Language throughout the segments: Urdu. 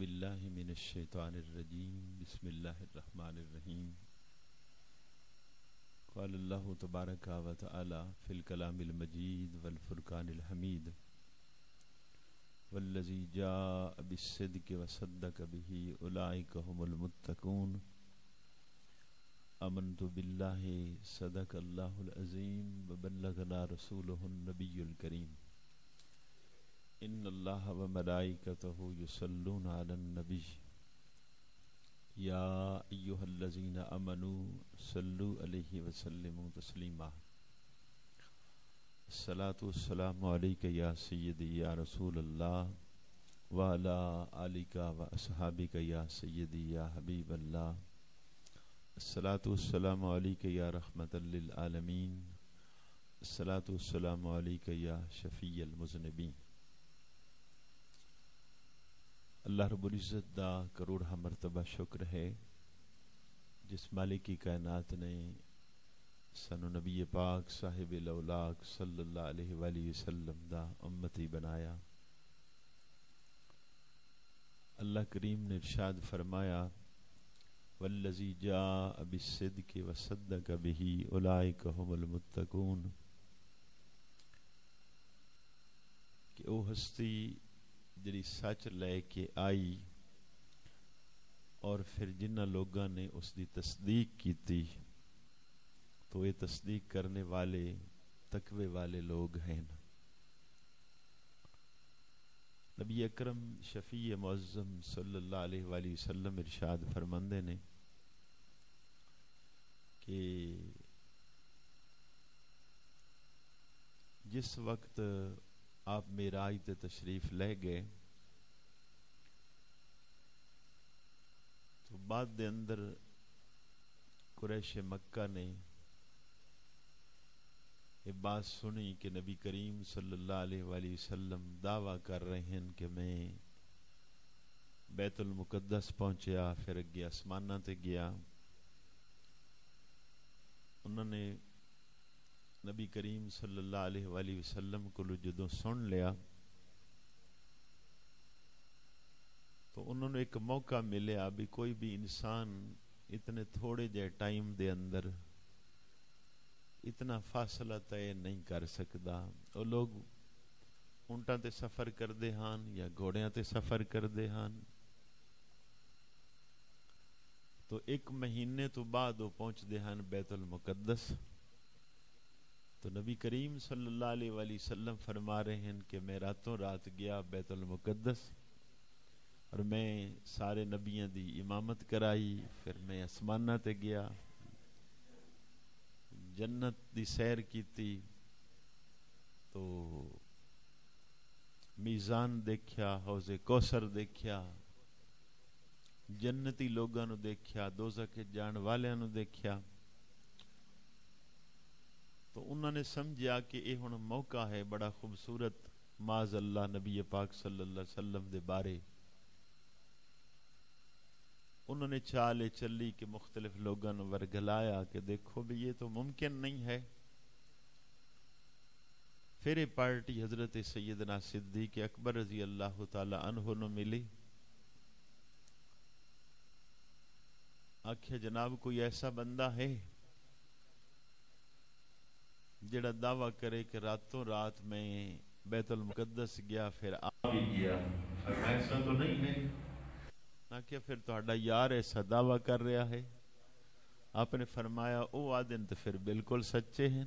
باللہ من الشیطان الرجیم بسم اللہ الرحمن الرحیم قال اللہ تبارک و تعالی فی الکلام المجید والفرقان الحمید والذی جاء بالصدق وصدق به اولئک هم المتقون آمنت باللہ صدق اللہ العظیم وبلغنا رسولہ النبی الکریم ان اللہ وملائکتہ یصلون علی النبی یا ایہا الذین آمنوا صلوا علیہ وسلموا تسلیما الصلاۃ والسلام علیک یا سیدی یا رسول اللہ وعلی آلک واصحابک یا سیدی یا حبیب اللہ الصلاۃ والسلام علیک یا رحمۃ للعالمین الصلاۃ والسلام علیک یا شفیع المذنبین۔ اللہ رب العزت دا کروڑا مرتبہ شکر ہے جس مالک کی کائنات نے سانو نبی پاک صاحب الاولاق صلی اللہ علیہ وآلہ وسلم دا امتی بنایا۔ اللہ کریم نے ارشاد فرمایا والذی جاء بالصدق وصدق به اولئک هم المتقون، کہ او ہستی جڑی سچ لے کے آئی اور پھر جنہ لوگاں نے اس دی تصدیق کیتی تو یہ تصدیق کرنے والے تقوی والے لوگ ہیں۔ نبی اکرم شفیع معظم صلی اللہ علیہ وآلہ وسلم ارشاد فرماندے نے کہ جس وقت آپ معراج تے تشریف لے گئے تو بعد دے اندر قریش مکہ نے یہ بات سنی کہ نبی کریم صلی اللہ علیہ وآلہ وسلم دعویٰ کر رہے ہیں کہ میں بیت المقدس پہنچیا، پھر اگے آسماناں تے گیا۔ انہوں نے نبی کریم صلی اللہ علیہ وآلہ وسلم کو جدوں سن لیا تو انہوں نے ایک موقع ملیا بھی کوئی بھی انسان اتنے تھوڑے جے ٹائم دے اندر اتنا فاصلہ طے نہیں کر سکتا۔ وہ لوگ اونٹاں تے سفر کردے ہان یا گھوڑیاں تے سفر کردے ہان، تو 1 مہینے تو بعد وہ پہنچ دے ہان بیت المقدس۔ تو نبی کریم صلی اللہ علیہ وآلہ وسلم فرما رہے ہیں کہ میں راتوں رات گیا بیت المقدس اور میں سارے نبیوں دی امامت کرائی، پھر میں آسمانہ تے گیا، جنت دی سیر کیتی، تو میزان دیکھیا، حوض کوثر دیکھیا، جنتی لوگاں نو دیکھیا، دوزخ جان والیاں نو دیکھیا۔ تو انہوں نے سمجھا کہ یہ ہن موقع ہے بڑا خوبصورت، معاذ اللہ نبی پاک صلی اللہ علیہ وسلم دے بارے انہوں نے چالے چلی کہ مختلف لوگوں نے ورگلایا کہ دیکھو بھی یہ تو ممکن نہیں ہے۔ پھر یہ پارٹی حضرت سیدنا صدیق اکبر رضی اللہ تعالی عنہ نو ملی، آکھیا جناب کوئی ایسا بندہ ہے جڑا دعویٰ کرے کہ راتوں رات میں بیت المقدس گیا پھر آ بھی گیا؟ ایسا تو نہیں ہے نا، کہ پھر تہاڈا یار ایسا دعویٰ کر رہا ہے؟ آپ نے فرمایا او آدن تو پھر بالکل سچے ہیں۔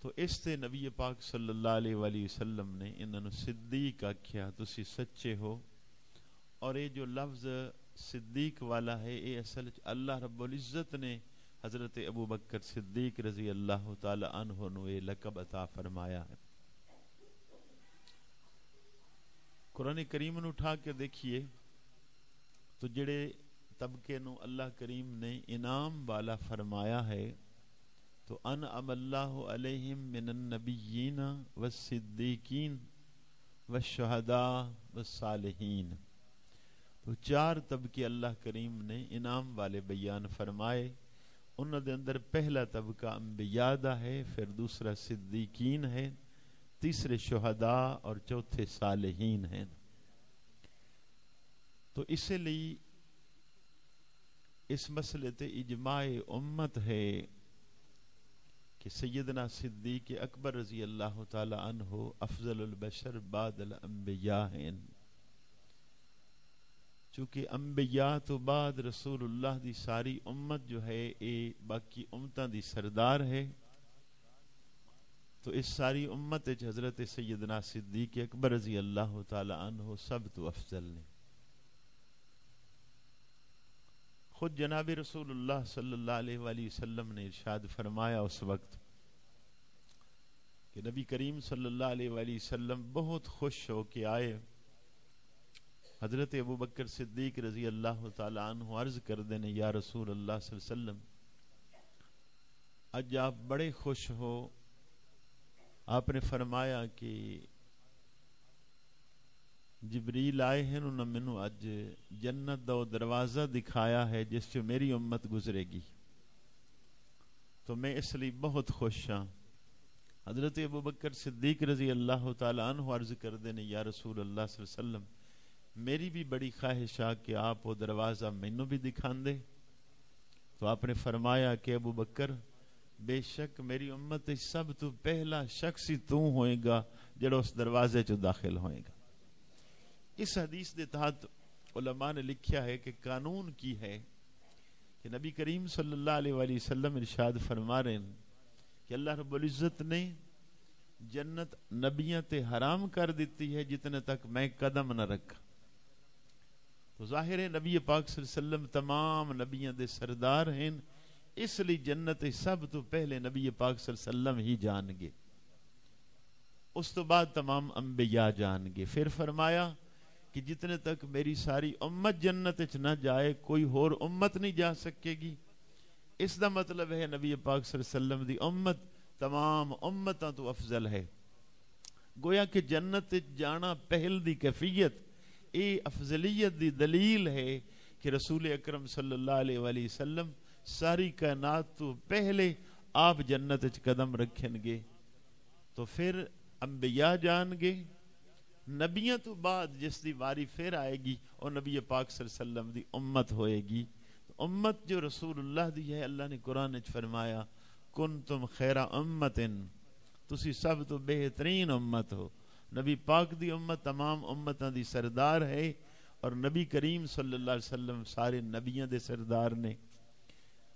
تو اس تے نبی پاک صلی اللہ علیہ وآلہ وسلم نے انہوں صدیق آکھیا، تسی سچے ہو۔ اور یہ جو لفظ صدیق والا ہے یہ اصل اللہ رب العزت نے حضرت ابو بکر صدیق رضی اللہ تعالی عنہ نو یہ لقب عطا فرمایا ہے۔ قرآن کریم نو اٹھا کے دیکھیے تو جڑے طبقے نو اللہ کریم نے انعام والا فرمایا ہے تو انعم اللہ علیہم من النبیین والصدیقین والشہداء والصالحین، تو 4 طبقے اللہ کریم نے انعام والے بیان فرمائے۔ انہوں دے اندر پہلا طبقہ انبیاء دا ہے، پھر دوسرا صدیقین ہے، تیسرے شہداء اور چوتھے صالحین ہیں. تو اس لیے اس مسئلے تے اجماع امت ہے کہ سیدنا صدیق اکبر رضی اللہ تعالی عنہ افضل البشر بعد الانبیاء ہیں. چونکہ انبیاء تو بعد رسول اللہ دی ساری امت جو ہے اے باقی امتاں دی سردار ہے. تو اس ساری امت حضرت سیدنا صدیق اکبر رضی اللہ تعالی عنہ سب تو افضل نے. خود جناب رسول اللہ صلی اللہ علیہ وآلہ وسلم نے ارشاد فرمایا اس وقت کہ نبی کریم صلی اللہ علیہ وآلہ وسلم بہت خوش ہو کے آئے. حضرت ابو بکر صدیق رضی اللہ تعالی عنہ عرض کر دینے یا رسول اللہ صلی اللہ علیہ وسلم اج آپ بڑے خوش ہو. آپ نے فرمایا کہ جبریل آئے ہیں انہوں نے مینوں اج جنت دا دروازہ دکھایا ہے جس سے میری امت گزرے گی تو میں اس لیے بہت خوش ہاں. حضرت ابو بکر صدیق رضی اللہ تعالی عنہ عرض کر دینے یا رسول اللہ صلی اللہ علیہ وسلم میری بھی بڑی خواہش ہے کہ آپ وہ دروازہ مینوں بھی دکھان دے. تو آپ نے فرمایا کہ ابو بکر بے شک میری امت سب تو پہلا شخص ہی تو ہوئے گا جڑا اس دروازے چ داخل ہوئے گا. اس حدیث دے تحت علماء نے لکھیا ہے کہ قانون کی ہے کہ نبی کریم صلی اللہ علیہ وآلہ وسلم ارشاد فرما رہے ہیں کہ اللہ رب العزت نے جنت نبیوں تے حرام کر دیتی ہے جتنے تک میں قدم نہ رکھا. تو ظاہر ہے نبی پاک صلی اللہ علیہ وسلم تمام نبیوں دے سردار ہیں اس لیے جنت سب تو پہلے نبی پاک صلی اللہ علیہ وسلم ہی جان گے. اس تو بعد تمام انبیاء جان گے. پھر فرمایا کہ جتنے تک میری ساری امت جنت نہ جائے کوئی اور امت نہیں جا سکے گی. اس دا مطلب ہے نبی پاک صلی اللہ علیہ وسلم دی امت تمام امتاں تو افضل ہے. گویا کہ جنت جانا پہل دی کیفیت اے افضلیت دی دلیل ہے کہ رسول اکرم صلی اللہ علیہ وآلہ وسلم ساری کائنات تو پہلے آپ جنت قدم رکھیں گے. تو پھر انبیاء جان گے. نبیوں تو بعد جس دی واری پھر آئے گی اور نبی پاک صلی اللہ علیہ وسلم دی امت ہوئے گی. تو امت جو رسول اللہ دی ہے اللہ نے قرآن وچ فرمایا کنتم خیر امت تسی سب تو بہترین امت ہو. نبی پاک دی امت تمام امتاں دی سردار ہے اور نبی کریم صلی اللہ علیہ وسلم سارے نبیوں دے سردار نے.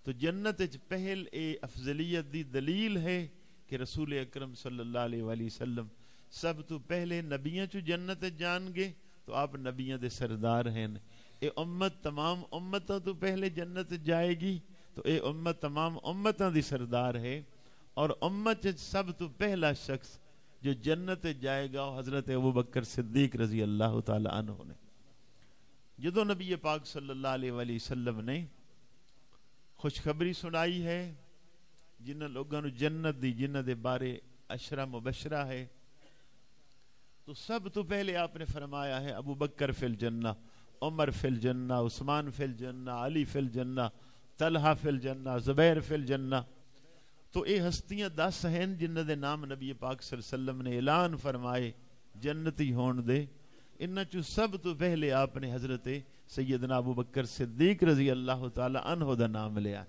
تو جنت وچ پہل اے افضلیت دی دلیل ہے کہ رسول اکرم صلی اللہ علیہ وآلہ وسلم سب تو پہلے نبیوں چو جنت جان گے تو آپ نبیوں دے سردار ہیں. اے امت تمام امتوں تو پہلے جنت جائے گی تو اے امت تمام امتوں دی سردار ہے. اور امت سب تو پہلا شخص جو جنت جائے گا حضرت ابو بکر صدیق رضی اللہ تعالی عنہ نے. جدو نبی پاک صلی اللہ علیہ وآلہ وسلم نے خوشخبری سنائی ہے جنہ لوگوں نے جنت دی جنہ دے بارے عشرہ مبشرہ ہے تو سب تو پہلے آپ نے فرمایا ہے ابو بکر فی الجنہ عمر فی الجنہ عثمان فی الجنہ علی فی الجنہ طلحہ فی الجنہ زبیر فی الجنہ. تو اے ہستیاں 10 ہیں جنہ دے نام نبی پاک صلی اللہ علیہ وسلم نے اعلان فرمائے جنتی ہون دے. انہ چو سب تو پہلے آپ نے حضرت سیدنا ابو بکر صدیق رضی اللہ تعالی عنہ دا نام لیا.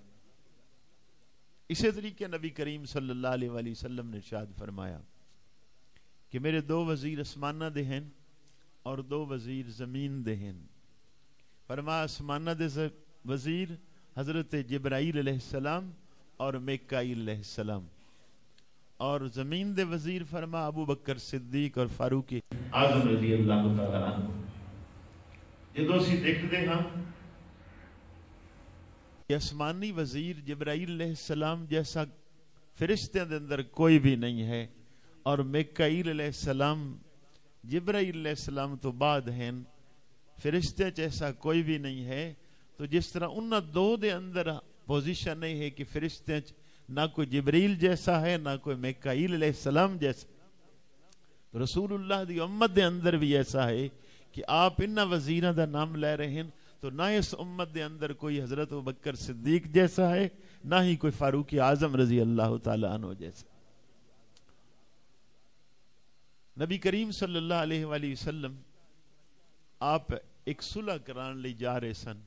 اسی طریقے نبی کریم صلی اللہ علیہ وآلہ وسلم نے ارشاد فرمایا کہ میرے 2 وزیر اسمانہ دے ہیں اور 2 وزیر زمین دے ہیں. فرمایا اسمانہ دے وزیر حضرت جبرائیل علیہ السلام اور میکائیل علیہ السلام اور زمین دے وزیر فرما ابو بکر صدیق اور فاروق اعظم رضی اللہ تعالی عنہ. جدو سی دیکھتے ہاں کہ آسمانی وزیر جبرائیل علیہ السلام جیسا فرشتوں دے اندر کوئی بھی نہیں ہے اور میکائیل علیہ السلام جبرائیل علیہ السلام تو بعد ہیں فرشتے جیسا کوئی بھی نہیں ہے. تو جس طرح انہ 2 دے اندر پوزیشن نہیں ہے کہ فرشتے نہ کوئی جبریل جیسا ہے نہ کوئی میکائیل علیہ السلام جیسا. رسول اللہ دی امت دے اندر بھی ایسا ہے کہ آپ انہ وزیرہ دا نام لے رہے ہیں تو نہ اس امت دے اندر کوئی حضرت ابوبکر صدیق جیسا ہے نہ ہی کوئی فاروق اعظم رضی اللہ تعالی عنہ جیسا. نبی کریم صلی اللہ علیہ وآلہ وسلم آپ ایک صلح کران لئی جا رہے سن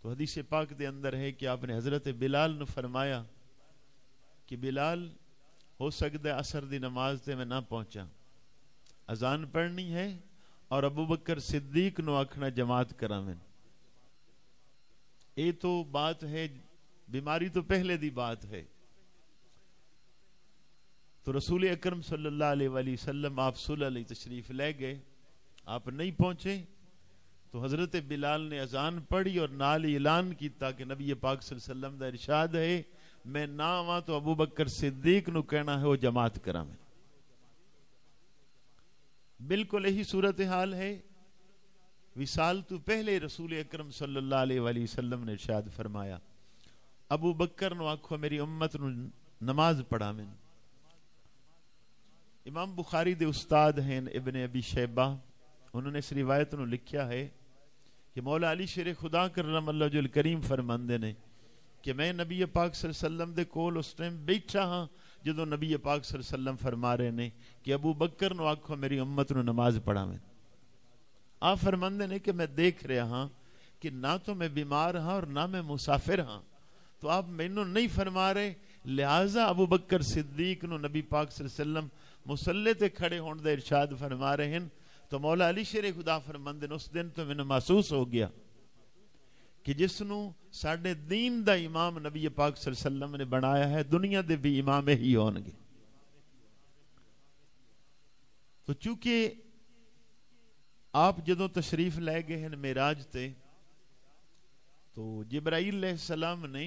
تو حدیث پاک دے اندر ہے کہ آپ نے حضرت بلال نے فرمایا کہ بلال ہو سکتا ہے عصر دی نماز تے میں نہ پہنچا، اذان پڑھنی ہے اور ابو بکر صدیق نو آکھنا جماعت کرامن. یہ تو بات ہے، بیماری تو پہلے دی بات ہے. تو رسول اکرم صلی اللہ علیہ وآلہ وسلم آپ صلح علیہ تشریف لے گئے، آپ نہیں پہنچے تو حضرت بلال نے اذان پڑھی اور نال اعلان کیتا کہ نبی پاک صلی اللہ علیہ وسلم دا ارشاد ہے میں نہ آواں تو ابو بکر صدیق نو کہنا ہے وہ جماعت کرا میں. بالکل یہی صورتحال ہے. وصال تو پہلے رسول اکرم صلی اللہ علیہ وآلہ وسلم نے ارشاد فرمایا ابو بکر نو آکھو میری امت نو نماز پڑھا میں. امام بخاری دے استاد ہیں ابن ابی شیبہ، انہوں نے اس روایت نو لکھیا ہے کہ مولا علی شیر خدا کرم اللہ جل کریم فرماندے نے کہ میں نبی پاک صلی اللہ علیہ وسلم دے کول اس ٹائم بیٹھا ہاں جدو نبی پاک صلی اللہ علیہ وسلم فرما رہے نے کہ ابو بکر نو آکھو میری امت نو نماز پڑھا میں. آپ فرماندے نے کہ میں دیکھ رہا ہاں کہ نہ تو میں بیمار ہاں اور نہ میں مسافر ہاں، تو آپ مینوں نہیں فرما رہے، لہٰذا ابو بکر صدیق نو نبی پاک صلی اللہ علیہ وسلم مصلی تے کھڑے ہون دا ارشاد فرما رہے ہیں. تو مولا علی شیر خدا فرماندے نے اس دن تو میں محسوس ہو گیا کہ جس نو ساڈے دین دا امام نبی پاک صلی اللہ علیہ وسلم نے بنایا ہے دنیا دے بھی امام ہی ہون گے. تو چونکہ آپ جدوں تشریف لے گئے ہیں معراج تے تو جبرائیل علیہ السلام نے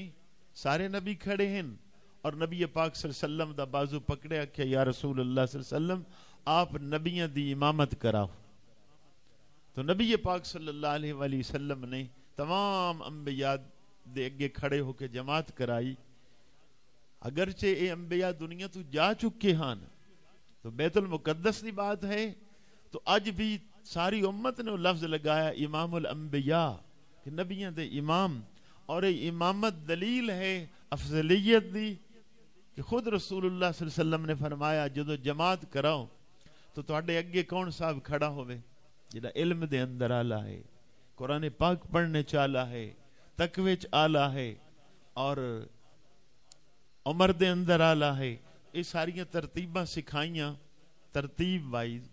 سارے نبی کھڑے ہیں اور نبی پاک صلی اللہ علیہ وسلم دا بازو پکڑے کہ یا رسول اللہ صلی اللہ علیہ وسلم آپ نبیوں دی امامت کراؤ. تو نبی پاک صلی اللہ علیہ وآلہ وسلم نے تمام انبیاء دے اگے کھڑے ہو کے جماعت کرائی. اگرچہ اے انبیاء دنیا تو جا چکے ہیں تو بیت المقدس دی بات ہے، تو اج بھی ساری امت نے لفظ لگایا امام الانبیاء کہ نبیوں دے امام. اور اے امامت دلیل ہے افضلیت دی کہ خود رسول اللہ صلی اللہ علیہ وسلم نے فرمایا جدو جماعت کراؤ تو تواڈے اگے کون صاحب کھڑا ہوئے جڑا علم دے اندر آلہ ہے، قرآن پاک پڑھنے چالا ہے، تقوی چ آلہ ہے اور عمر دے اندر آلہ ہے. یہ ساری ترتیباں سکھائیاں ترتیب وائز.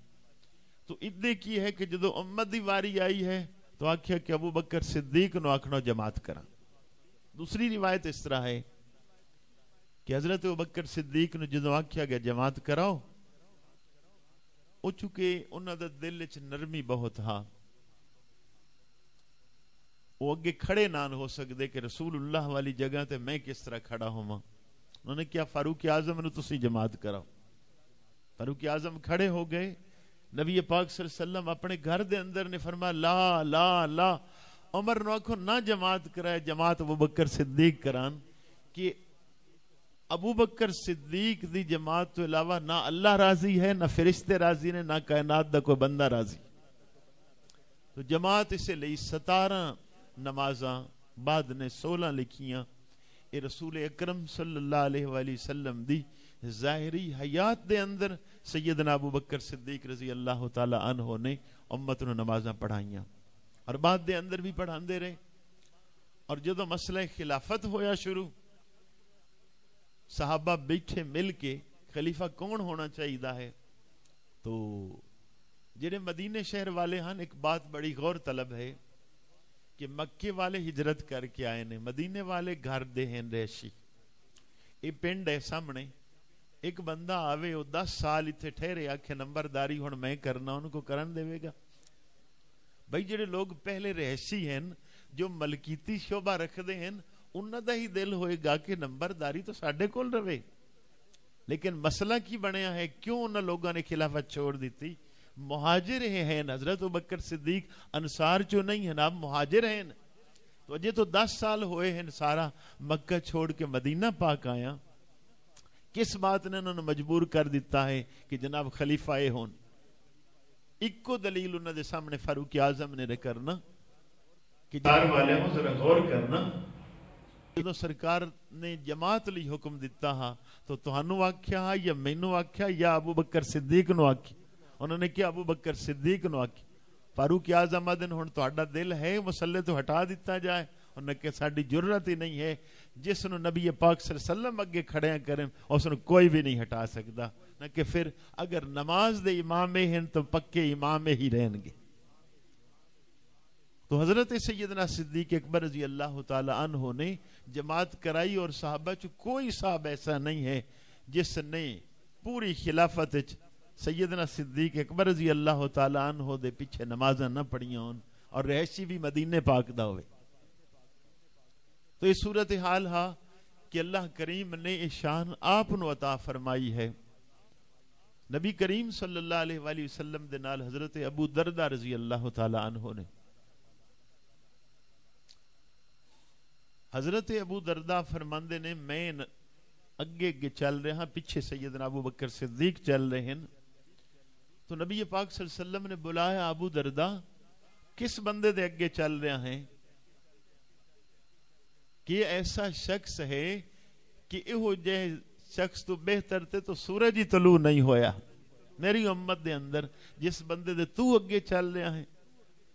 تو ادے کی ہے کہ جدو امت دی واری آئی ہے تو آکھیا کہ ابو بکر صدیق نو آکھنا جماعت کرا. دوسری روایت اس طرح ہے کہ حضرت ابو بکر صدیق نو جدو آکھیا گیا جماعت کراؤ، او چونکہ انہاں دا دل وچ نرمی بہت ہا، وہ اگے کھڑے نہ ہو سکتے کہ رسول اللہ والی جگہ تے میں کس طرح کھڑا ہوں. انہوں نے کیا فاروق اعظم نو تسی جماعت کراؤ. فاروق اعظم کھڑے ہو گئے. نبی پاک صلی اللہ علیہ وسلم اپنے گھر دے اندر نے فرمایا لا لا لا. عمر نو آکھو نہ جماعت کرائے، جماعت ابو بکر صدیق کران کہ ابو بکر صدیق دی جماعت تو علاوہ نہ اللہ راضی ہے، نہ فرشتے راضی نے، نہ کائنات دا کوئی بندہ راضی. تو جماعت اسے لئی 17 نمازاں بعد نے 16 لکھیاں. اے رسول اکرم صلی اللہ علیہ وآلہ وسلم دی ظاہری حیات دے اندر سیدنا ابو بکر صدیق رضی اللہ تعالی عنہ نے امت نو نمازاں پڑھائیاں اور بعد دے اندر بھی پڑھاندے رہے. اور جدو مسئلہ خلافت ہویا شروع، صحابہ بیٹھے مل کے خلیفہ کون ہونا چاہیے ہے، تو جڑے مدینے شہر والے ہیں ایک بات بڑی غور طلب ہے کہ مکے والے ہجرت کر کے آئے نے، مدینے والے گھر دے ہیں رہشی. یہ پنڈ ہے سامنے، ایک بندہ آوے وہ 10 سال اتنے ٹھہرے آکھے نمبرداری ہن میں کرنا، ان کو کرن دے گا. بھائی جڑے لوگ پہلے رہشی ہیں جو ملکیتی شعبہ رکھتے ہیں انہاں دا ہی دل ہوئے گا کہ نمبرداری تو ساڈے کول رہے. لیکن مسئلہ کی بنیا ہے کیوں انہاں لوگوں نے خلافت چھوڑ دیتی؟ مہاجر ہیں حضرت ابوبکر صدیق انصار جو نہیں ہیں، آپ مہاجر ہیں. تو اجے تو 10 سال ہوئے ہیں سارا مکہ چھوڑ کے مدینہ پاک آیا. کس بات نے انہوں نے مجبور کر دیتا ہے کہ جناب خلیفہ اے ہون؟ ایک کو دلیل انہوں نے سامنے فاروق اعظم نے کرنا کہ جار والے ہوں ذرا غور کرنا جدوں سرکار نے جماعت لئی حکم دیتا ہا تو تہانوں آکھیا ہا یا مینوں آکھیا یا ابو بکر صدیق نو آکھی؟ انہوں نے کیا ابو بکر صدیق نو آکھی۔ فاروق اعظم آدن ہن تہاڈا دل ہے مسلے تو ہٹا دیتا جائے؟ انہوں نے کہ ساڈی جرت ہی نہیں ہے، جس نو نبی پاک صلی اللہ علیہ وسلم اگے کھڑیاں کریں اس نو کوئی بھی نہیں ہٹا سکدا، نہ کہ پھر اگر نماز دے امام ہیں تو پکے امام ہی رہن گے۔ تو حضرت سیدنا صدیق اکبر رضی اللہ تعالی عنہ نے جماعت کرائی، اور صحابہ چ کوئی صاحب ایسا نہیں ہے جس نے پوری خلافت سیدنا صدیق اکبر رضی اللہ تعالی عنہ دے پیچھے نمازاں نہ پڑھیاں ہون، اور رہائشی بھی مدینے پاک دا ہوئے۔ تو یہ صورتحال ہا کہ اللہ کریم نے یہ شان آپ نو عطا فرمائی ہے۔ نبی کریم صلی اللہ علیہ وآلہ وسلم دے نال حضرت ابو دردہ رضی اللہ تعالی عنہ نے، حضرت ابو دردہ فرماندے نے میں اگے اگے چل رہا ہاں، پیچھے سیدنا ابو بکر صدیق چل رہے ہیں، تو نبی پاک صلی اللہ علیہ وسلم نے بلایا ابو دردہ کس بندے دے اگے چل رہا ہیں؟ کہ ایسا شخص ہے کہ ایہو جے شخص تو بہتر تے تو سورج ہی طلوع نہیں ہویا میری امت دے اندر، جس بندے دے تو اگے چل رہا ہے۔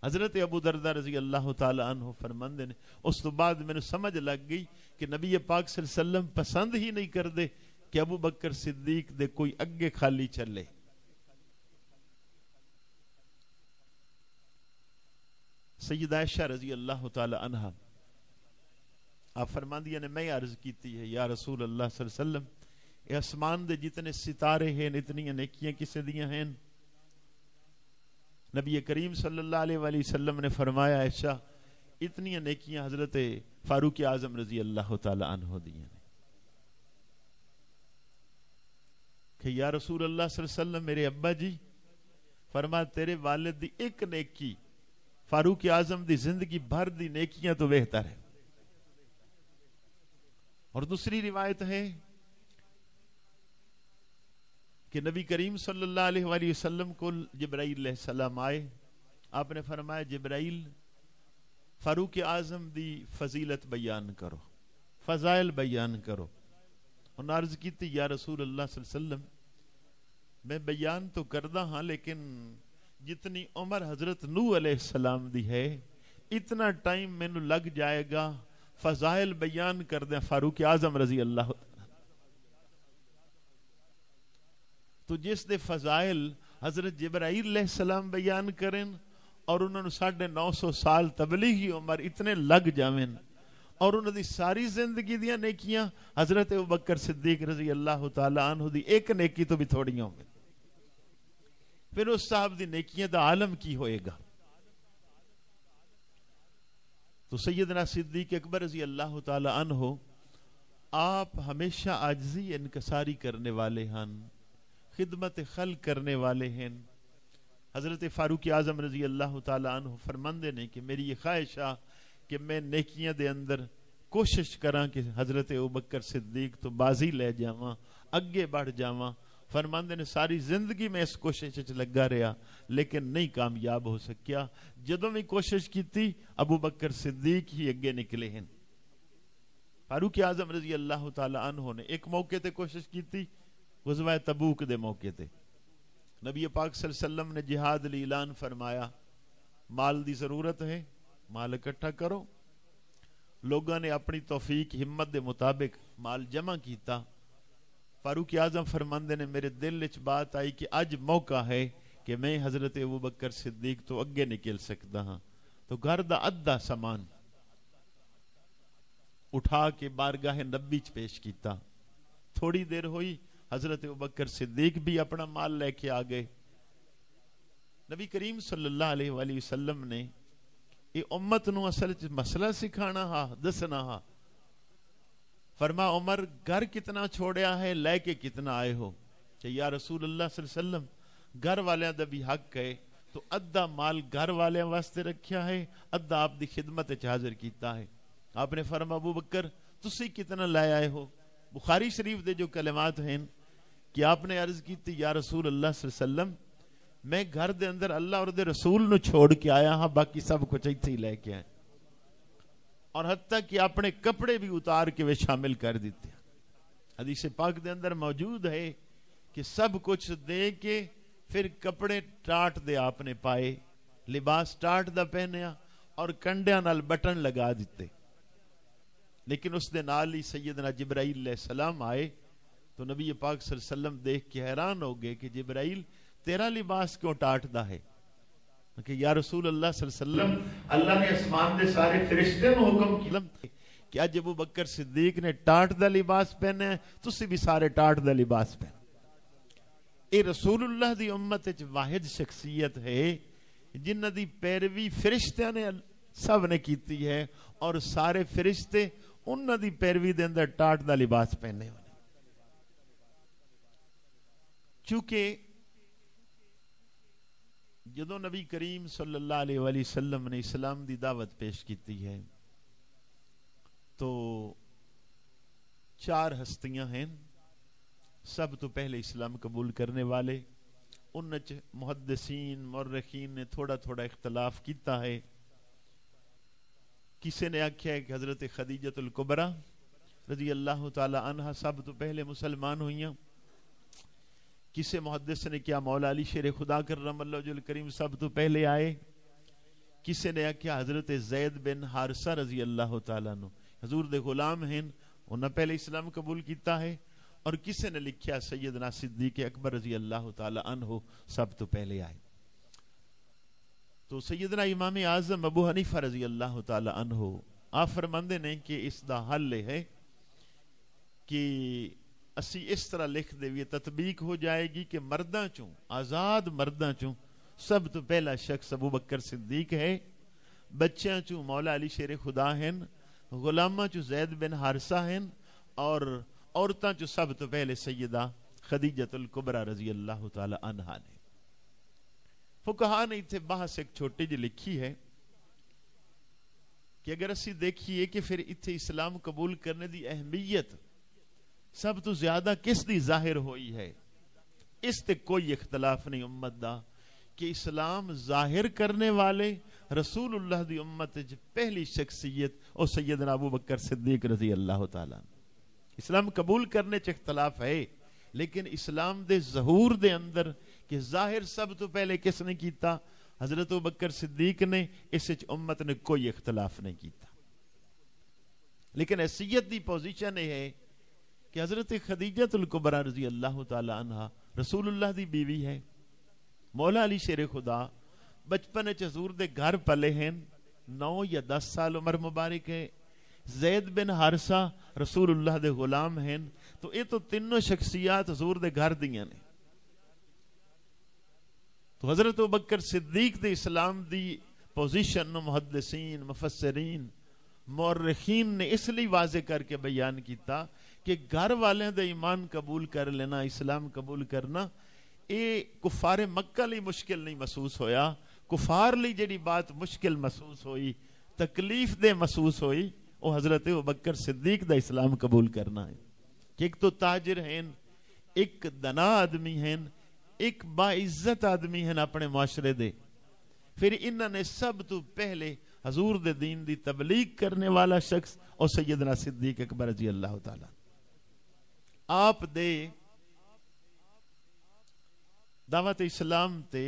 حضرت ابو دردہ رضی اللہ تعالی عنہ فرماندے نے اس تو بعد میں نے سمجھ لگ گئی کہ نبی پاک صلی اللہ علیہ وسلم پسند ہی نہیں کر دے کہ ابو بکر صدیق دے کوئی اگے خالی چلے۔ سیدہ عائشہ رضی اللہ تعالی عنہ آپ فرماندیاں نے میں عرض کیتی ہے یا رسول اللہ صلی اللہ علیہ وسلم، اے آسمان دے جتنے ستارے ہیں اتنی نیکیاں کسے دیاں ہیں؟ نبی کریم صلی اللہ علیہ وآلہ وسلم نے فرمایا عائشہ اتنی نیکیاں حضرت فاروق اعظم رضی اللہ تعالی عنہ دیاں ہیں۔ کہ یا رسول اللہ صلی اللہ علیہ وسلم میرے ابا جی، فرما تیرے والد دی ایک نیکی فاروق اعظم دی زندگی بھر دی نیکیاں تو بہتر ہے۔ اور دوسری روایت ہے کہ نبی کریم صلی اللہ علیہ وآلہ وسلم کو جبرائیل علیہ السلام آئے، آپ نے فرمایا جبرائیل فاروق اعظم دی فضیلت بیان کرو، فضائل بیان کرو۔ انہوں نے عرض کی تھی یا رسول اللہ صلی اللہ علیہ وسلم میں بیان تو کردہ ہاں، لیکن جتنی عمر حضرت نوح علیہ السلام دی ہے اتنا ٹائم میں نو لگ جائے گا فضائل بیان کر دیں فاروق اعظم رضی اللہ۔ تو جس دے فضائل حضرت جبرائیل علیہ السلام بیان کریں اور انہوں نے 950 سال تبلیغی عمر اتنے لگ جاویں، اور انہوں دی ساری زندگی دیاں نیکیاں حضرت ابوبکر صدیق رضی اللہ تعالی عنہ دی ایک نیکی تو بھی تھوڑی ہوں گے، پھر اس صاحب دی نیکیاں دا عالم کی ہوئے گا۔ تو سیدنا صدیق اکبر رضی اللہ تعالی عنہ آپ ہمیشہ عاجزی انکساری کرنے والے ہیں، خدمت خلق کرنے والے ہیں۔ حضرت فاروق اعظم رضی اللہ تعالی عنہ فرماندے نے کہ میری یہ خواہشہ کہ میں نیکیاں دے اندر کوشش کراں کہ حضرت ابوبکر صدیق تو بازی لے جاواں، اگے بڑھ جاواں۔ فرماندے نے ساری زندگی میں اس کوشش وچ لگا رہا لیکن نہیں کامیاب ہو سکیا۔ جدوں بھی کوشش کیتی ابوبکر صدیق ہی اگے نکلے ہیں۔ فاروق اعظم رضی اللہ تعالی عنہ نے ایک موقع تے کوشش کیتی، غزوہ تبوک دے موقع تے نبی پاک صلی اللہ علیہ وسلم نے جہاد لی اعلان فرمایا، مال دی ضرورت ہے، مال اکٹھا کرو۔ لوگوں نے اپنی توفیق ہمت دے مطابق مال جمع کیتا۔ فاروق اعظم فرماندے نے میرے دل وچ بات آئی کہ اج موقع ہے کہ میں حضرت ابوبکر صدیق تو اگے نکل سکتا ہاں، تو گھر دا ادھا سامان اٹھا کے بارگاہ نبی چ پیش کیتا۔ تھوڑی دیر ہوئی حضرت ابوبکر صدیق بھی اپنا مال لے کے آ گئے۔ نبی کریم صلی اللہ علیہ وآلہ وسلم نے یہ امت نو اصل مسئلہ سکھانا ہا، دسنا ہا۔ فرما عمر گھر کتنا چھوڑیا ہے، لے کے کتنا آئے ہو؟ کہ یا رسول اللہ صلی اللہ علیہ وسلم گھر والیاں دا بھی حق ہے، تو ادھا مال گھر والیاں واسطے رکھیا ہے، ادھا آپ دی خدمت وچ حاضر کیتا ہے۔ آپ نے فرما ابو بکر تسی کتنا لے آئے ہو؟ بخاری شریف دے جو کلمات ہیں کہ آپ نے عرض کی تھی یا رسول اللہ صلی اللہ علیہ وسلم میں گھر دے اندر اللہ اور دے رسول نو چھوڑ کے آیا ہاں، باقی سب کچھ ایتھے ہی لے کے آئے۔ اور حتیٰ کہ اپنے کپڑے بھی اتار کے وہ شامل کر دیتے ہیں. حدیث پاک دے اندر موجود ہے کہ سب کچھ دے کے پھر کپڑے ٹاٹ دے آپ نے پائے, لباس ٹاٹ دا پہنیا اور کنڈیاں نال بٹن لگا دیتے. لیکن اس دے نال ہی سیدنا جبرائیل علیہ السلام آئے تو نبی پاک صلی اللہ علیہ وسلم دیکھ کے حیران ہو گئے کہ جبرائیل تیرا لباس کیوں ٹاٹدا ہے؟ کہ یا رسول اللہ صلی اللہ علیہ وسلم, اللہ نے اسمان دے سارے فرشتے نو حکم کیا کہ اج ابو بکر صدیق نے ٹاٹ دا لباس پہنے, تسی بھی سارے ٹاٹ دا لباس پہنے. اے رسول اللہ دی امت وچ واحد شخصیت ہے جنہ دی پیروی فرشتیاں نے سب نے کیتی ہے, اور سارے فرشتے انہاں دی پیروی دے اندر ٹاٹ دا لباس پہنے ہونے. چونکہ جدو نبی کریم صلی اللہ علیہ وآلہ وسلم نے اسلام دی دعوت پیش کیتی ہے تو 4 ہستیاں ہیں سب تو پہلے اسلام قبول کرنے والے. ان محدثین مورخین نے تھوڑا تھوڑا اختلاف کیتا ہے. کسی نے آکھیا ہے کہ حضرت خدیجہ الکبریٰ رضی اللہ تعالی عنہ سب تو پہلے مسلمان ہوئیاں. کسی محدث نے کیا مولا علی شیر خدا کرم اللہ وجہ الکریم سب تو پہلے آئے. کسی نے کیا حضرت زید بن حارثہ رضی اللہ تعالیٰ عنہ حضور دے غلام ہیں, انہوں نے پہلے اسلام قبول کیتا ہے. اور کسی نے لکھیا سیدنا صدیق اکبر رضی اللہ تعالیٰ عنہ سب تو پہلے آئے. تو سیدنا امام اعظم ابو حنیفہ رضی اللہ تعالیٰ عنہ آپ فرماندے نے کہ اس دا حل ہے کہ اسی اس طرح لکھ دے بھی تطبیق ہو جائے گی کہ مرداں چوں, آزاد مرداں چوں سب تو پہلا شخص ابو بکر صدیق ہے, بچیاں چوں مولا علی شیر خدا ہیں, غلاماں چوں زید بن حارثہ ہیں, اور عورتاں چوں سب تو پہلے سیدہ خدیجہ الکبریٰ رضی اللہ تعالی عنہا نے. فقہا نے اتھے بحث ایک چھوٹی جی لکھی ہے کہ اگر اسی دیکھیے کہ پھر اتھے اسلام قبول کرنے دی اہمیت سب تو زیادہ کس دی ظاہر ہوئی ہے, اس تے کوئی اختلاف نہیں امت دا کہ اسلام ظاہر کرنے والے رسول اللہ دی امت پہلی شخصیت اور سیدنا ابو بکر صدیق رضی اللہ تعالیٰ. اسلام قبول کرنے چ اختلاف ہے, لیکن اسلام دے ظہور دے اندر کہ ظاہر سب تو پہلے کس نے کیتا, حضرت ابو بکر صدیق نے, اس وچ امت نے کوئی اختلاف نہیں کیتا. لیکن حیثیت دی پوزیشن یہ ہے کہ حضرت خدیجہ الکبریٰ رضی اللہ تعالی عنہ رسول اللہ دی بیوی ہے, مولا علی شیر خدا بچپن حضور دے گھر پلے ہیں, 9 یا 10 سال عمر مبارک ہے. زید بن حارثہ رسول اللہ دے غلام ہیں. تو یہ تو تینوں شخصیات حضور دے گھر دیاں نے. تو حضرت ابوبکر صدیق دے اسلام دی پوزیشن محدثین مفسرین مورخین نے اس لیے واضح کر کے بیان کیتا کہ گھر والے دے ایمان قبول کر لینا, اسلام قبول کرنا, اے کفار مکہ لی مشکل نہیں محسوس ہویا. کفار لی جڑی بات مشکل محسوس ہوئی, تکلیف دے محسوس ہوئی, وہ حضرت ابوبکر صدیق دا اسلام قبول کرنا ہے. کہ ایک تو تاجر ہیں, ایک دنا آدمی ہیں, ایک باعزت آدمی ہیں اپنے معاشرے دے. پھر انہوں نے سب تو پہلے حضور دے دین دی تبلیغ کرنے والا شخص اور سیدنا صدیق اکبر رضی اللہ تعالی آپ دے دعوت اسلام تے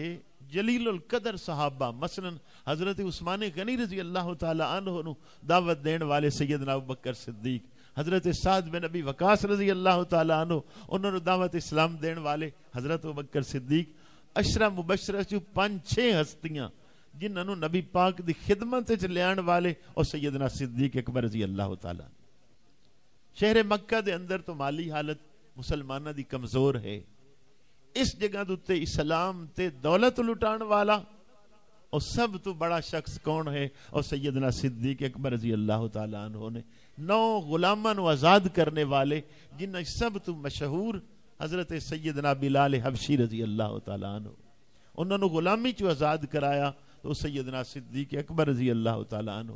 جلیل القدر صحابہ مثلا حضرت عثمان غنی رضی اللہ تعالی عنہ نو دعوت دین والے سیدنا ابوبکر صدیق, حضرت سعد بن ابی وقاص رضی اللہ تعالی عنہ انہوں نے دعوت اسلام دین والے حضرت ابوبکر صدیق. عشرہ مبشرہ چو 5-6 ہستیاں جنہاں نو نبی پاک دی خدمت وچ لیان والے اور سیدنا صدیق اکبر رضی اللہ تعالی. شہر مکہ دے اندر تو مالی حالت مسلمانہ دی کمزور ہے, اس جگہ دوتے اسلام تے دولت لٹان والا اور سب تو بڑا شخص کون ہے, اور سیدنا صدیق اکبر رضی اللہ تعالی عنہ نے 9 غلاماں نو آزاد کرنے والے, جنہاں سب تو مشہور حضرت سیدنا بلال حبشی رضی اللہ تعالی عنہ, انہوں نے غلامی چو آزاد کرایا تو سیدنا صدیق اکبر رضی اللہ تعالی عنہ.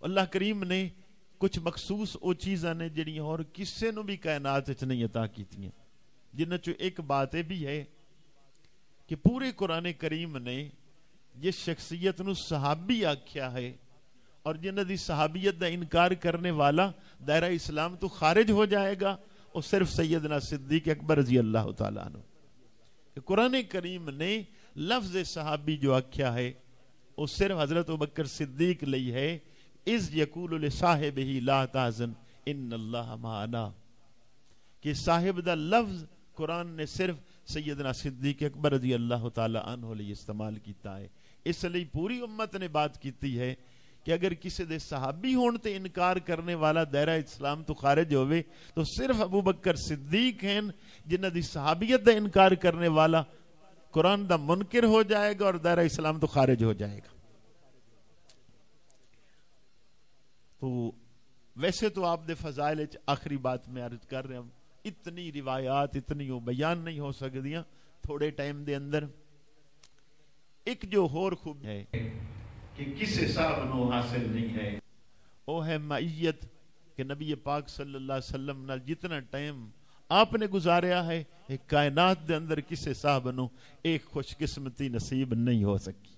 اللہ کریم نے کچھ مخصوص او چیزاں نے جڑی اور کسے نو بھی کائنات وچ نہیں عطا کیتیاں, جنہاں چو ایک بات بھی ہے کہ پورے قرآن کریم نے جس شخصیت نو صحابی آکھیا ہے اور جنہ دی صحابیت دا انکار کرنے والا دائرہ اسلام تو خارج ہو جائے گا، وہ صرف سیدنا صدیق اکبر رضی اللہ تعالیٰ عنہ. کہ قرآن کریم نے لفظ صحابی جو آکھیا ہے وہ صرف حضرت ابوبکر صدیق لئی ہے. اذ یقول لصاحبہ لا تحزن ان اللہ معنا، کہ صاحب دا لفظ قرآن نے صرف سیدنا صدیق اکبر رضی اللہ تعالی عنہ لئی استعمال کیتا ہے. اس لیے پوری امت نے بات کیتی ہے کہ اگر کسی دے صحابی ہون تے انکار کرنے والا دائرہ اسلام تو خارج ہوئے تو صرف ابو بکر صدیق ہیں جنہ دی صحابیت دا انکار کرنے والا قرآن دا منکر ہو جائے گا اور دائرہ اسلام تو خارج ہو جائے گا. تو ویسے تو آپ دے فضائل آخری بات میں عرض کر رہے ہیں، اتنی روایات اتنی بیان نہیں ہو سکدیاں تھوڑے ٹائم دے اندر. ایک جو ہور خوب ہے کہ کسے صاحب نو حاصل نہیں ہے، وہ ہے معیت، کہ نبی پاک صلی اللہ علیہ وسلم نال جتنا ٹائم آپ نے گزاریا ہے ایک کائنات دے اندر کسے صاحب نو ایک خوش قسمتی نصیب نہیں ہو سکی.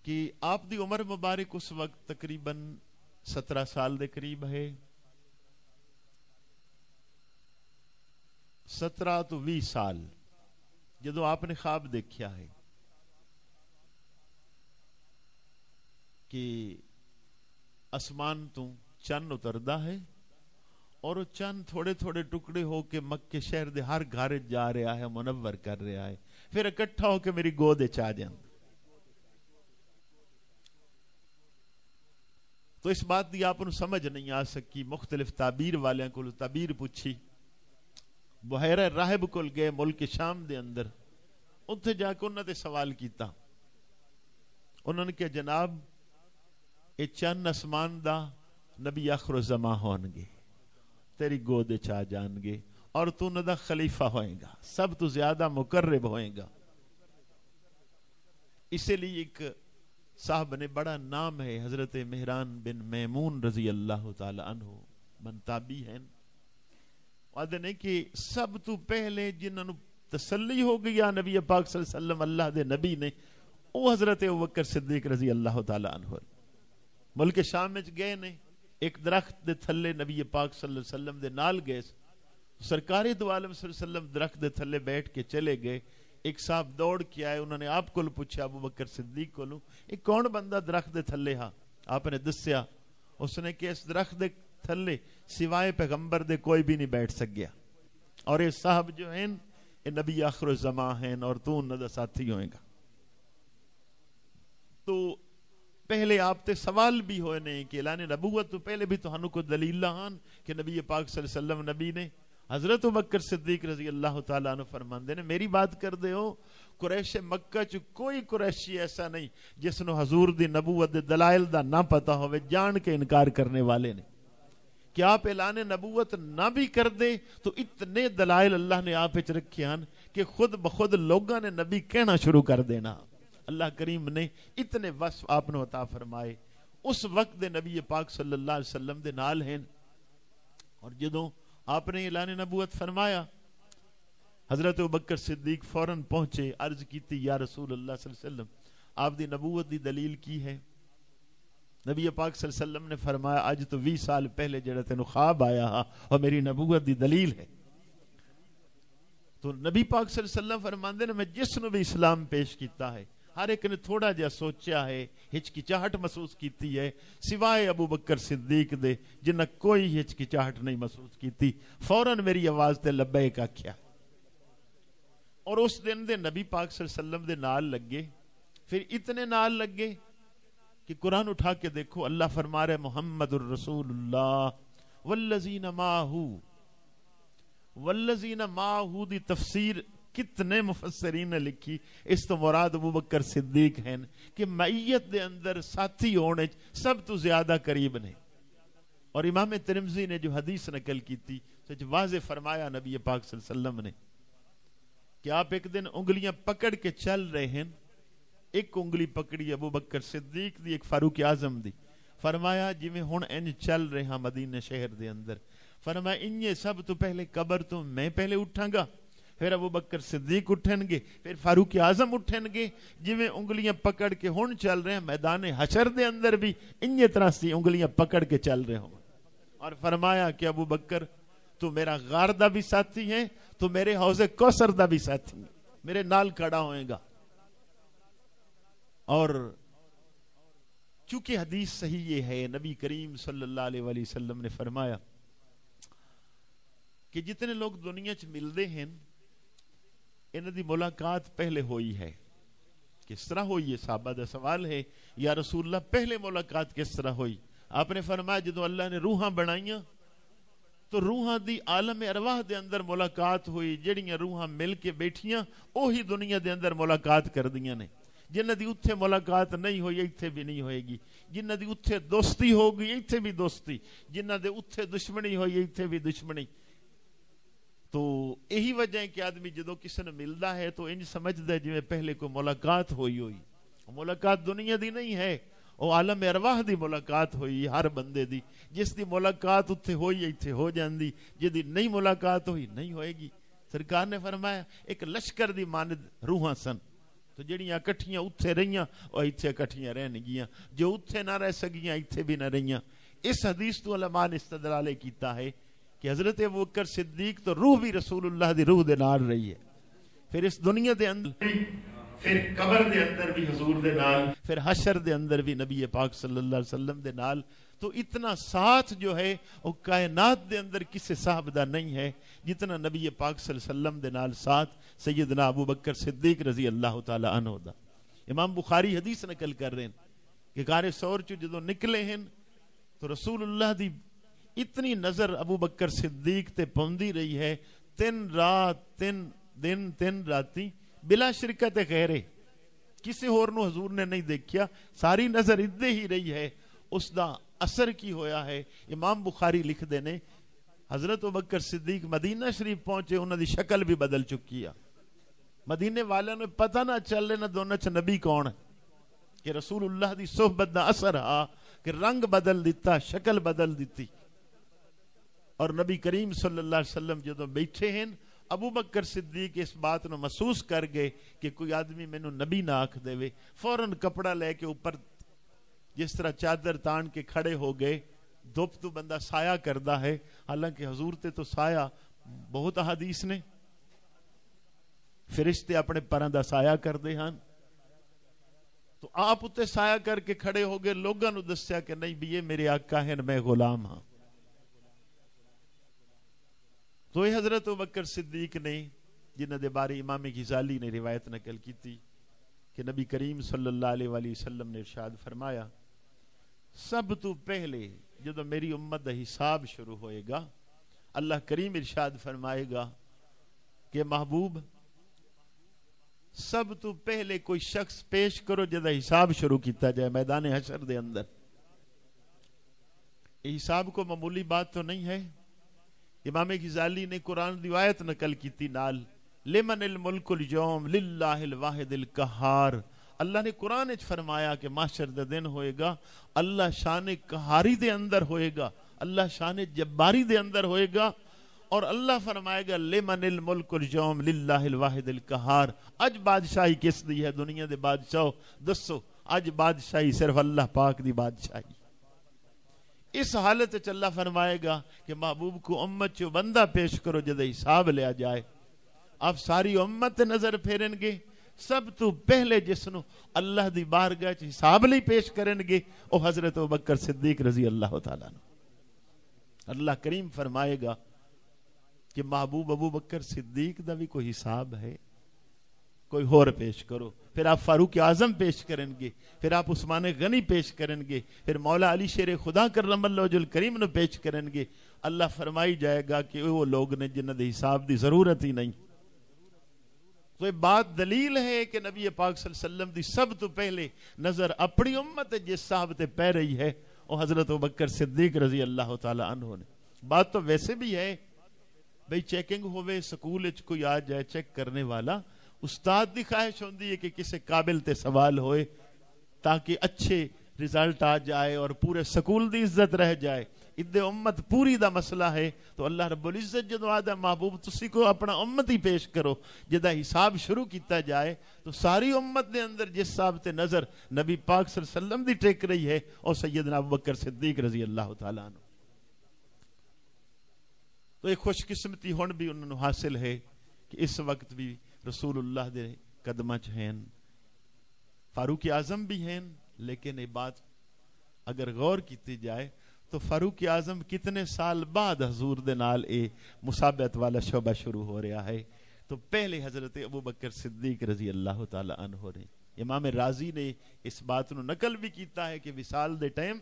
کہ آپ دی عمر مبارک اس وقت تقریباً 17 سال دے قریب ہے، 17 تو 20 سال جدو آپ نے خواب دیکھیا ہے کہ آسمان تو چند اتردا ہے اور وہ چند تھوڑے تھوڑے ٹکڑے ہو کے مکے شہر دے ہر گھر جا رہا ہے، منور کر رہا ہے، پھر اکٹھا ہو کے میری گود چا جاندے. تو اس بات دی آپ سمجھ نہیں آ سکی. مختلف تعبیر والیاں کو تعبیر پوچھی، بحیرہ راہب کول گئے ملک شام دے اندر، اتھے جا کے انہوں نے سوال کیتا. انہوں نے کہ جناب اے چند اسمان دا نبی آخر الزمان ہون گے، تیری گود چاہ جان گے اور تو انہوں دا خلیفہ ہوئیں گا، سب تو زیادہ مقرب ہوئیں گا. اسی لیے ایک صاحب نے بڑا نام ہے حضرت مہران بن میمون رضی اللہ تعالی عنہ منتابی ہیں. وعدہ نے کہ سب تو پہلے جنہوں تسلی ہو گیا نبی پاک صلی اللہ علیہ وسلم اللہ دے نبی نے، وہ حضرت ابوبکر صدیق رضی اللہ تعالی عنہ. ملک شام میں گئے نے، ایک درخت دے تھلے نبی پاک صلی اللہ علیہ وسلم دے نال گئے، سرکار دو عالم صلی اللہ علیہ وسلم درخت دے تھلے بیٹھ کے چلے گئے. ایک صاحب دوڑ کے آئے، انہوں نے آپ کو پوچھا ابو بکر صدیق کو ایک کون بندہ درخت دے تھلے ہاں؟ آپ نے دسیا، اس نے کہ اس درخت دے تھلے سوائے پیغمبر دے کوئی بھی نہیں بیٹھ سک گیا، اور یہ صاحب جو ہیں یہ نبی آخر الزمان ہیں اور تو انہوں دا ساتھی ہوئے گا. تو پہلے آپ تے سوال بھی ہوئے نہیں کہ اعلان نبوت تو پہلے بھی تو ہنو کو دلیل لہان کہ نبی پاک صلی اللہ علیہ وسلم نبی نے. حضرت ابوبکر صدیق رضی اللہ تعالیٰ عنہ فرماندے نے میری بات کر دے ہو، قریش مکہ چ کوئی قریشی ایسا نہیں جس نو حضور دی نبوت دے دلائل دا نہ پتا ہوئے، جان کے انکار کرنے والے نے. کہ آپ اعلان نبوت نہ بھی کر دے تو اتنے دلائل اللہ نے آپ وچ رکھے ہیں کہ خود بخود لوگاں نے نبی کہنا شروع کر دینا. اللہ کریم نے اتنے وصف آپ نے عطا فرمائے. اس وقت دے نبی پاک صلی اللہ علیہ وسلم دے نال ہیں، اور جدوں آپ نے اعلان نبوت فرمایا حضرت ابوبکر صدیق فوراً پہنچے، عرض کیتی یا رسول اللہ صلی اللہ علیہ وسلم آپ دی نبوت دی دلیل کی ہے؟ نبی پاک صلی اللہ علیہ وسلم نے فرمایا آج تو 20 سال پہلے جڑا تینو خواب آیا ہا اور میری نبوت دی دلیل ہے. تو نبی پاک صلی اللہ علیہ وسلم فرماندے نے میں جس نو بھی اسلام پیش کیتا ہے ہر ایک نے تھوڑا جہا سوچیا ہے، ہچکچاہٹ محسوس کیتی ہے، سوائے ابو بکر صدیق دے جنہ کوئی ہچکچاہٹ نہیں محسوس کیتی، فوراً میری آواز تے لبیک آکھیا. اور اس دن دے نبی پاک صلی اللہ علیہ وسلم دے نال لگے، پھر اتنے نال لگے کہ قرآن اٹھا کے دیکھو اللہ فرما رہے محمد الرسول اللہ والذین ماہو. والذین ماہو دی تفسیر کتنے مفسرین نے لکھی، اس تو مراد ابو بکر صدیق ہیں کہ معیت دے اندر ساتھی ہونے سب تو زیادہ قریب نے. اور امام ترمذی نے جو حدیث نقل کی تھی سچ واضح فرمایا نبی پاک صلی اللہ علیہ وسلم نے کہ آپ ایک دن انگلیاں پکڑ کے چل رہے ہیں، ایک انگلی پکڑی ابو بکر صدیق دی، ایک فاروق اعظم دی، فرمایا جی میں ہن انج چل رہے ہاں مدینہ شہر دے اندر، فرمایا انجے سب تو پہلے قبر تو میں پہلے اٹھاں گا، پھر ابو بکر صدیق اٹھن گے, پھر فاروق اعظم اٹھن گے, جویں انگلیاں پکڑ کے ہن چل رہے ہیں میدان حشر دے اندر بھی انجے طرح سی انگلیاں پکڑ کے چل رہے ہوں. اور فرمایا کہ ابو بکر تو میرا غار دا بھی ساتھی ہے, تو میرے حوض کوثر دا بھی ساتھی ہے, میرے نال کھڑا ہوئے گا. اور چونکہ حدیث صحیح یہ ہے, نبی کریم صلی اللہ علیہ وآلہ وسلم نے فرمایا کہ جتنے لوگ دنیا چ ملتے ہیں انہاں دی ملاقات پہلے ہوئی ہے. کس طرح ہوئی ہے؟ صحابہ دا سوال ہے, یا رسول اللہ پہلے ملاقات کس طرح ہوئی؟ آپ نے فرمایا جدو اللہ نے روحاں بنائیاں تو روحاں دی عالم ارواح دے اندر ملاقات ہوئی. جڑیاں روحاں مل کے بیٹھیاں اوہی دنیا دے اندر ملاقات کر دیاں نے. جنہ دی اتھے ملاقات نہیں ہوئی اتھے بھی نہیں ہوئے گی. جنہ دی اتھے دوستی ہوگی اتھے بھی دوستی, جنہ دے اتھے دشمنی ہوئی اتھے بھی دشمنی. تو یہی وجہ ہے کہ آدمی جدو کسی نے ملتا ہے تو انج سمجھدا ہے جویں پہلے کوئی ملاقات ہوئی. ملاقات دنیا دی نہیں ہے, وہ عالم ارواح دی ملاقات ہوئی ہر بندے دی. جس دی ملاقات اتھے ہوئی اتھے ہو جاندی, جدی نہیں ملاقات ہوئی نہیں ہوئے گی. سرکار نے فرمایا ایک لشکر دی مانند روحاں سن, تو جڑیاں اکٹھیاں اتھے رہیاں وہ اتھے اکٹھیاں رہن گیاں, جو اتھے نہ رہ سکیاں اتھے بھی نہ رہیاں. اس حدیث تو علماء نے استدلال کیتا ہے کہ حضرت ابوبکر صدیق تو روح بھی رسول اللہ دی روح دے نال رہی ہے. پھر اس دنیا دے اندر, پھر قبر دے اندر بھی حضور دے نال, پھر حشر دے اندر بھی نبی پاک صلی اللہ علیہ وسلم دے نال. تو اتنا ساتھ جو ہے وہ کائنات دے اندر کسی صاحب دا نہیں ہے جتنا نبی پاک صلی اللہ علیہ وسلم دے نال ساتھ سیدنا ابو بکر صدیق رضی اللہ تعالی عنہ دا. امام بخاری حدیث نقل کر رہے ہیں کہ غار ثور چ جدوں نکلے ہیں تو رسول اللہ دی اتنی نظر ابو بکر صدیق تے پوندی رہی ہے 3 رات 3 دن 3 راتی بلا شرکت غیرے, کسی اور نو حضور نے نہیں دیکھیا, ساری نظر ادھے ہی رہی ہے. اس دا اثر کی ہویا ہے؟ امام بخاری لکھ دے نے حضرت ابوبکر صدیق مدینہ شریف پہنچے, انہاں دی شکل بھی بدل چکی ہے. مدینے والوں نے پتہ نہ چل لینا دونوں چ نبی کون ہے, کہ رسول اللہ دی صحبت دا اثر ہا کہ رنگ بدل دیتا, شکل بدل دیتی. اور نبی کریم صلی اللہ علیہ وسلم جدو بیٹھے ہیں, ابو بکر صدیق اس بات نو محسوس کر گئے کہ کوئی آدمی مینوں نبی نہ آکھ دے, فوراً کپڑا لے کے اوپر جس طرح چادر تان کے کھڑے ہو گئے. دھوپ تو بندہ سایہ کردا ہے, حالانکہ حضور تے تو سایہ بہت احادیث نے, فرشتے اپنے پراں دا سایہ کردے ہن. تو آپ اتے سایہ کر کے کھڑے ہو گئے, لوگاں نو دسیا کہ نہیں بھی یہ میرے آقا ہیں, میں غلام ہاں. تو یہ حضرت ابوبکر صدیق نے, جنہ دے بارے امام غزالی نے روایت نقل کی تھی کہ نبی کریم صلی اللہ علیہ وآلہ وسلم نے ارشاد فرمایا سب تو پہلے جدو میری امت دا حساب شروع ہوئے گا, اللہ کریم ارشاد فرمائے گا کہ محبوب سب تو پہلے کوئی شخص پیش کرو جدا حساب شروع کیتا جائے میدان حشر دے اندر. یہ حساب کو معمولی بات تو نہیں ہے. امام غزالی نے قرآن دی آیت نقل کیتی نال, لمن الملک اليوم للہ الواحد القہار. اللہ نے قرآن وچ فرمایا کہ محشر دے دن ہوئے گا, اللہ شان قہاری دے اندر ہوئے گا, اللہ شان جباری دے اندر ہوئے گا. اور اللہ فرمائے گا لمن الملک اليوم للہ الواحد القہار. اج بادشاہی کس دی ہے دنیا دے بادشاہو دسو, اج بادشاہی صرف اللہ پاک دی بادشاہی. اس حالت وچ اللہ فرمائے گا کہ محبوب کو امت چو بندہ پیش کرو جدے حساب لیا جائے. آپ ساری امت نظر پھیرن گے, سب تو پہلے جس نو اللہ دی بارگاہ چ حساب لئی پیش کرن گے او حضرت ابوبکر صدیق رضی اللہ تعالیٰ عنہ. اللہ کریم فرمائے گا کہ محبوب ابو بکر صدیق دا بھی کوئی حساب ہے, کوئی اور پیش کرو. پھر آپ فاروق اعظم پیش کریں گے, پھر آپ عثمان غنی پیش کریں گے, پھر مولا علی شیر خدا کرم اللہ وجہ الکریم نو پیش کریں گے. اللہ فرمائی جائے گا کہ وہ لوگ نے جنہ دے حساب دی ضرورت ہی نہیں. تو یہ بات دلیل ہے کہ نبی پاک صلی اللہ علیہ وسلم دی سب تو پہلے نظر اپنی امت جس صاحب تے پہ رہی ہے وہ حضرت ابوبکر صدیق رضی اللہ تعالی عنہ نے. بات تو ویسے بھی ہے بھئی چیکنگ ہوئے سکول اچ کوئی آ جائے چیک کرنے والا, استاد دی خواہش ہوندی ہے کہ کسی قابل تے سوال ہوئے تاکہ اچھے رزلٹ آ جائے اور پورے سکول دی عزت رہ جائے. ادے امت پوری دا مسئلہ ہے تو اللہ رب العزت جدو آدھا محبوب تسی کو اپنا امت ہی پیش کرو جدا حساب شروع کیتا جائے تو ساری امت دے اندر جس صاحب تے نظر نبی پاک صلی اللہ علیہ وسلم دی ٹیک رہی ہے اور سیدنا ابوبکر صدیق رضی اللہ تعالیٰ عنہ. تو ایک خوش قسمتی ہون بھی انہوں نے حاصل ہے کہ اس وقت بھی رسول اللہ دے قدمہ چ ہیں, فاروق اعظم بھی ہیں, لیکن یہ بات اگر غور کیتی جائے تو فاروق اعظم کتنے سال بعد حضور دے نال اے مصابہت والا شعبہ شروع ہو رہا ہے, تو پہلے حضرت ابوبکر صدیق رضی اللہ تعالی عنہ ہو رہے. امام رازی نے اس بات نو نقل بھی کیتا ہے کہ وصال دے ٹائم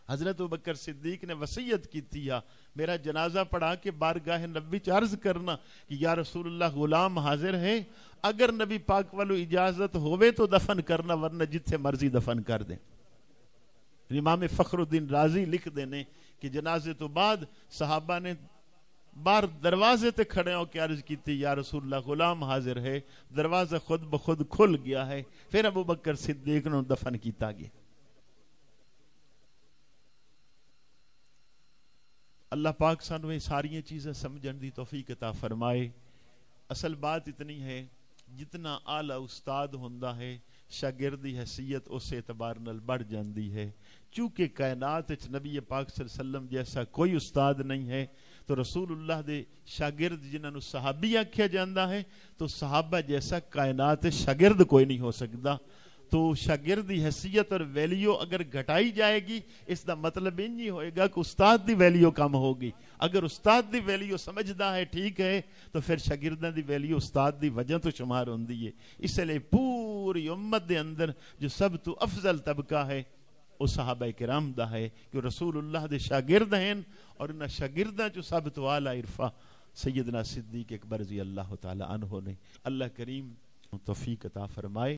حضرت ابوبکر صدیق نے وصیت کی تھی میرا جنازہ پڑھا کے بارگاہ نبی چ عرض کرنا کہ یا رسول اللہ غلام حاضر ہے, اگر نبی پاک والو اجازت ہوئے تو دفن کرنا ورنہ جتھے مرضی دفن کر دیں. امام فخر الدین رازی لکھ دینے کہ جنازے تو بعد صحابہ نے بار دروازے تے کھڑے ہو کے عرض کی تھی یا رسول اللہ غلام حاضر ہے, دروازہ خود بخود کھل گیا ہے, پھر ابوبکر صدیق نے دفن کیتا گیا. اللہ پاک سانو یہ ساری چیزیں سمجھن دی توفیق عطا فرمائے. اصل بات اتنی ہے جتنا اعلی استاد ہوندا ہے شاگردی حیثیت اس اعتبار نال بڑھ جاندی ہے. چونکہ کائنات وچ نبی پاک صلی اللہ علیہ وسلم جیسا کوئی استاد نہیں ہے تو رسول اللہ دے شاگرد جنہاں نو صحابی آکھیا جاندا ہے تو صحابہ جیسا کائنات شاگرد کوئی نہیں ہو سکتا. تو شاگردی حیثیت اور ویلیو اگر گھٹائی جائے گی اس دا مطلب نہیں ہوئے گا کہ استاد دی ویلیو کم ہوگی. اگر استاد دی ویلیو سمجھدا ہے ٹھیک ہے تو پھر شاگرداں دی ویلیو استاد دی وجہ تو شمار ہوندی ہے. اس لیے پوری امت دے اندر جو سب تو افضل طبقہ ہے وہ صحابہ کرام دا ہے کہ رسول اللہ دے شاگرد ہیں, اور انہاں شاگرداں جو سب تو اعلی عرفہ سیدنا صدیق اکبر رضی اللہ تعالی عنہ نے. اللہ کریم توفیق عطا فرمائے.